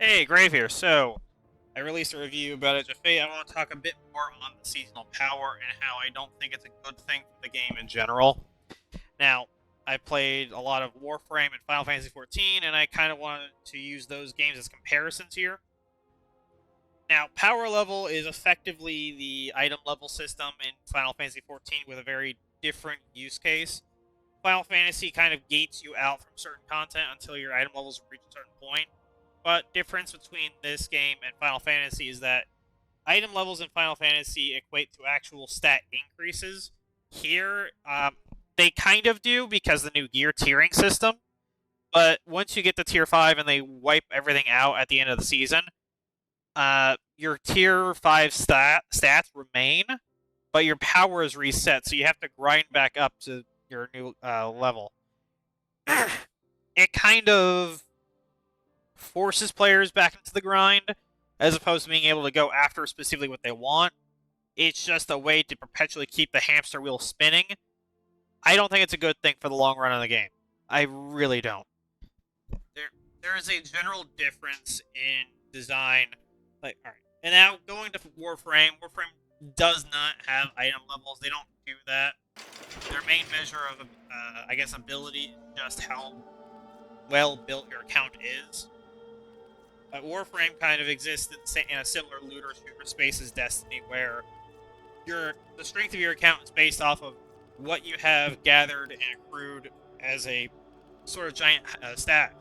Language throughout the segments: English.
Hey, Grave here. So, I released a review about Edge of Fate. I want to talk a bit more on the seasonal power and how I don't think it's a good thing for the game in general. Now, I played a lot of Warframe and Final Fantasy XIV, and I kind of wanted to use those games as comparisons here. Now, power level is effectively the item level system in Final Fantasy XIV with a very different use case. Final Fantasy kind of gates you out from certain content until your item levels reach a certain point. But difference between this game and Final Fantasy is that item levels in Final Fantasy equate to actual stat increases. Here, they kind of do because the new gear tiering system. But once you get to tier 5 and they wipe everything out at the end of the season, your tier 5 stats remain, but your power is reset, so you have to grind back up to your new level. It kind of forces players back into the grind, as opposed to being able to go after specifically what they want. It's just a way to perpetually keep the hamster wheel spinning. I don't think it's a good thing for the long run of the game. I really don't. There is a general difference in design. Like, all right, and now going to Warframe. Warframe does not have item levels. They don't do that. Their main measure of, I guess, ability is just how well built your account is. Warframe kind of exists in a similar looter shooter space as Destiny, where the strength of your account is based off of what you have gathered and accrued as a sort of giant stack.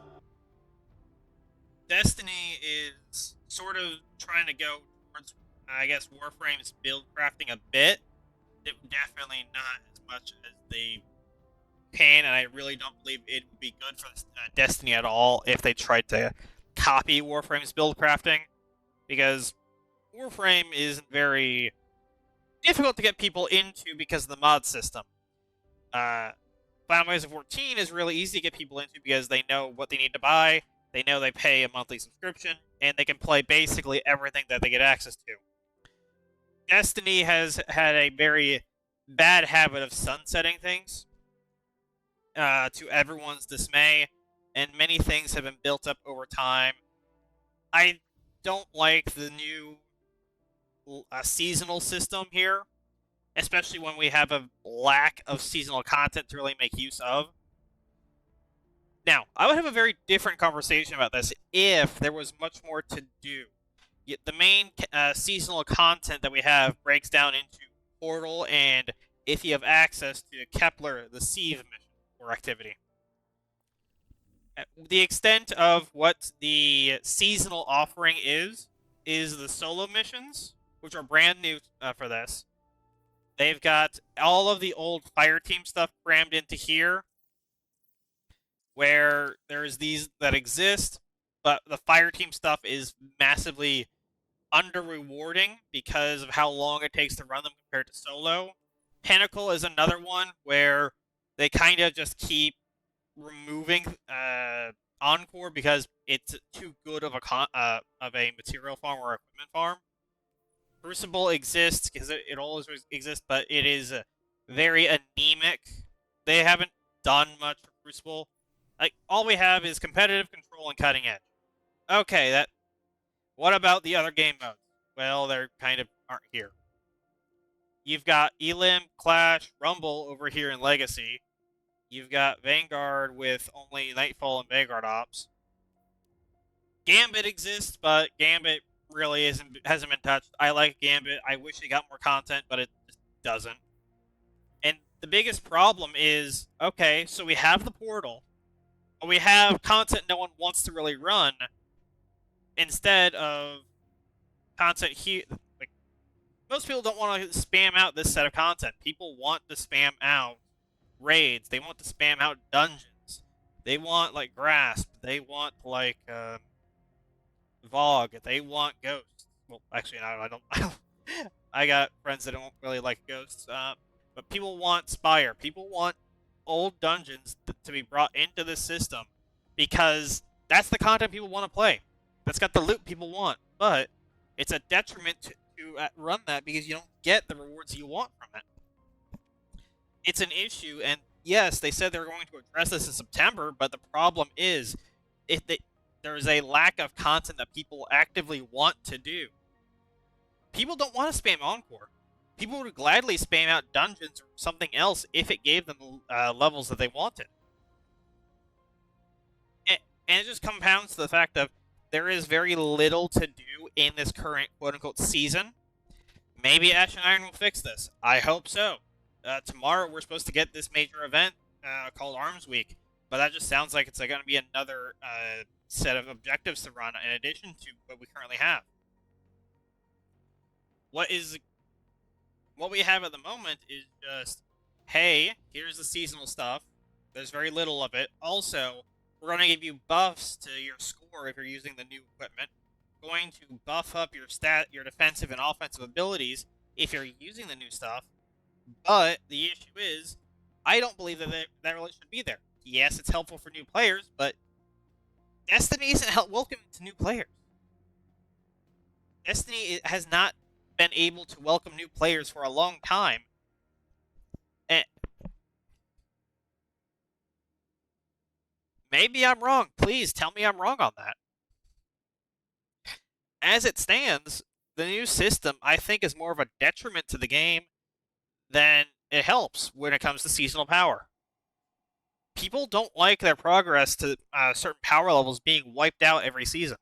Destiny is sort of trying to go towards, I guess, Warframe's build crafting a bit. Definitely not as much as they can, and I really don't believe it would be good for Destiny at all if they tried to copy Warframe's build crafting, because Warframe is very difficult to get people into because of the mod system. Final Fantasy XIV is really easy to get people into because they know what they need to buy, they know they pay a monthly subscription, and they can play basically everything that they get access to. Destiny has had a very bad habit of sunsetting things, to everyone's dismay, and many things have been built up over time. I don't like the new seasonal system here, especially when we have a lack of seasonal content to really make use of. Now, I would have a very different conversation about this if there was much more to do. Yet the main seasonal content that we have breaks down into Portal and, if you have access to Kepler, the Sieve mission or activity. The extent of what the seasonal offering is the solo missions, which are brand new for this. They've got all of the old Fireteam stuff crammed into here, where there's these that exist, but the Fireteam stuff is massively under rewarding because of how long it takes to run them compared to solo. Pinnacle is another one where they kind of just keep removing Encore because it's too good of a material farm or equipment farm. Crucible exists because it always exists, but it is very anemic. They haven't done much for Crucible. Like, all we have is competitive, control, and cutting edge. Okay, that. What about the other game modes? Well, they kind of aren't here. You've got Elim, Clash, Rumble over here in Legacy. You've got Vanguard with only Nightfall and Vanguard ops. Gambit exists, but Gambit really hasn't been touched. I like Gambit. I wish it got more content, but it just doesn't. And the biggest problem is, okay, so we have the portal, but we have content no one wants to really run instead of content here. Like, most people don't want to spam out this set of content. People want to spam out raids. They want to spam out dungeons. They want, like, Grasp. They want, like, Vogue. They want Ghosts. Well, actually, no, I don't. I got friends that don't really like Ghosts. But people want Spire. People want old dungeons to be brought into this system because that's the content people want to play. That's got the loot people want. But it's a detriment to run that because you don't get the rewards you want from it. It's an issue, and yes, they said they were going to address this in September, but the problem is, if they there's a lack of content that people actively want to do. People don't want to spam Encore. People would gladly spam out dungeons or something else if it gave them levels that they wanted. And it just compounds to the fact of there is very little to do in this current quote-unquote season. Maybe Ash and Iron will fix this. I hope so. Tomorrow we're supposed to get this major event called Arms Week, but that just sounds like it's going to be another set of objectives to run in addition to what we currently have. What we have at the moment is just, hey, here's the seasonal stuff. There's very little of it. Also, we're going to give you buffs to your score if you're using the new equipment. Going to buff up your defensive and offensive abilities if you're using the new stuff. But the issue is, I don't believe that really should be there. Yes, it's helpful for new players, but Destiny isn't welcoming to new players. Destiny has not been able to welcome new players for a long time. And maybe I'm wrong. Please tell me I'm wrong on that. As it stands, the new system, I think, is more of a detriment to the game than it helps when it comes to seasonal power. People don't like their progress to certain power levels being wiped out every season.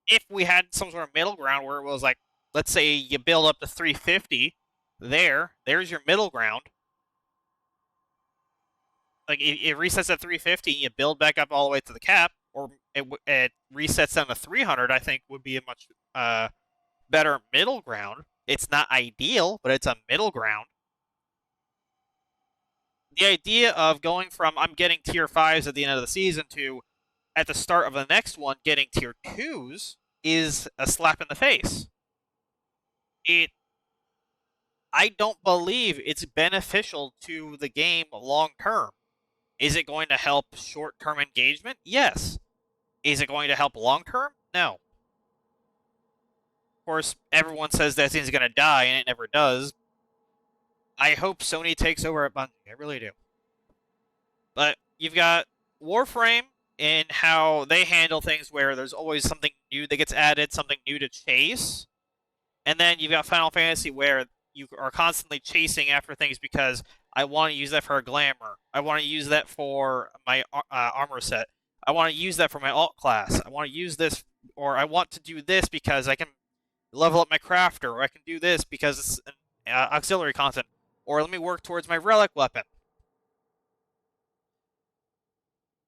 If we had some sort of middle ground where it was like, let's say you build up to 350, there's your middle ground. Like, it resets at 350, you build back up all the way to the cap, or it resets down to 300, I think would be a much better middle ground. It's not ideal, but it's a middle ground. The idea of going from I'm getting tier 5s at the end of the season to at the start of the next one getting tier 2s is a slap in the face. I don't believe it's beneficial to the game long term. Is it going to help short-term engagement? Yes. Is it going to help long-term? No. Of course, everyone says that thing's going to die, and it never does. I hope Sony takes over at Bungie. I really do. But you've got Warframe and how they handle things where there's always something new that gets added, something new to chase. And then you've got Final Fantasy where you are constantly chasing after things because I want to use that for a glamour. I want to use that for my armor set. I want to use that for my alt class. I want to use this, or I want to do this because I can level up my crafter, or I can do this because it's auxiliary content, or let me work towards my relic weapon.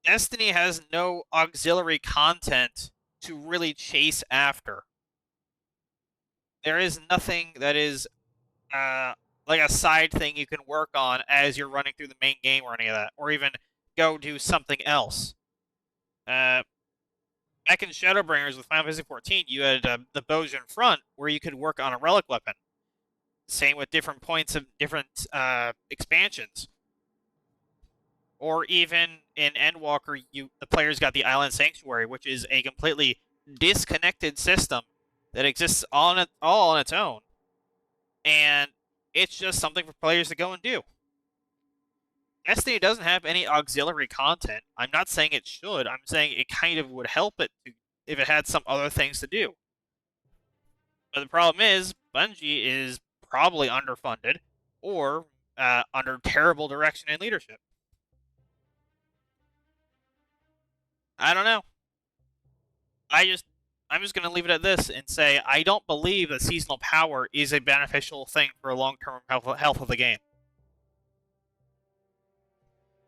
Destiny has no auxiliary content to really chase after. There is nothing that is like a side thing you can work on as you're running through the main game or any of that, or even go do something else. Back in Shadowbringers with Final Fantasy XIV, you had the bows in front where you could work on a relic weapon. Same with different points of different expansions. Or even in Endwalker, the players got the Island Sanctuary, which is a completely disconnected system that exists all on its own. And it's just something for players to go and do. Destiny doesn't have any auxiliary content. I'm not saying it should. I'm saying it kind of would help it if it had some other things to do. But the problem is, Bungie is probably underfunded or under terrible direction and leadership. I don't know. I'm just going to leave it at this and say I don't believe that seasonal power is a beneficial thing for long-term health of the game.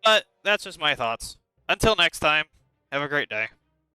But that's just my thoughts. Until next time, have a great day.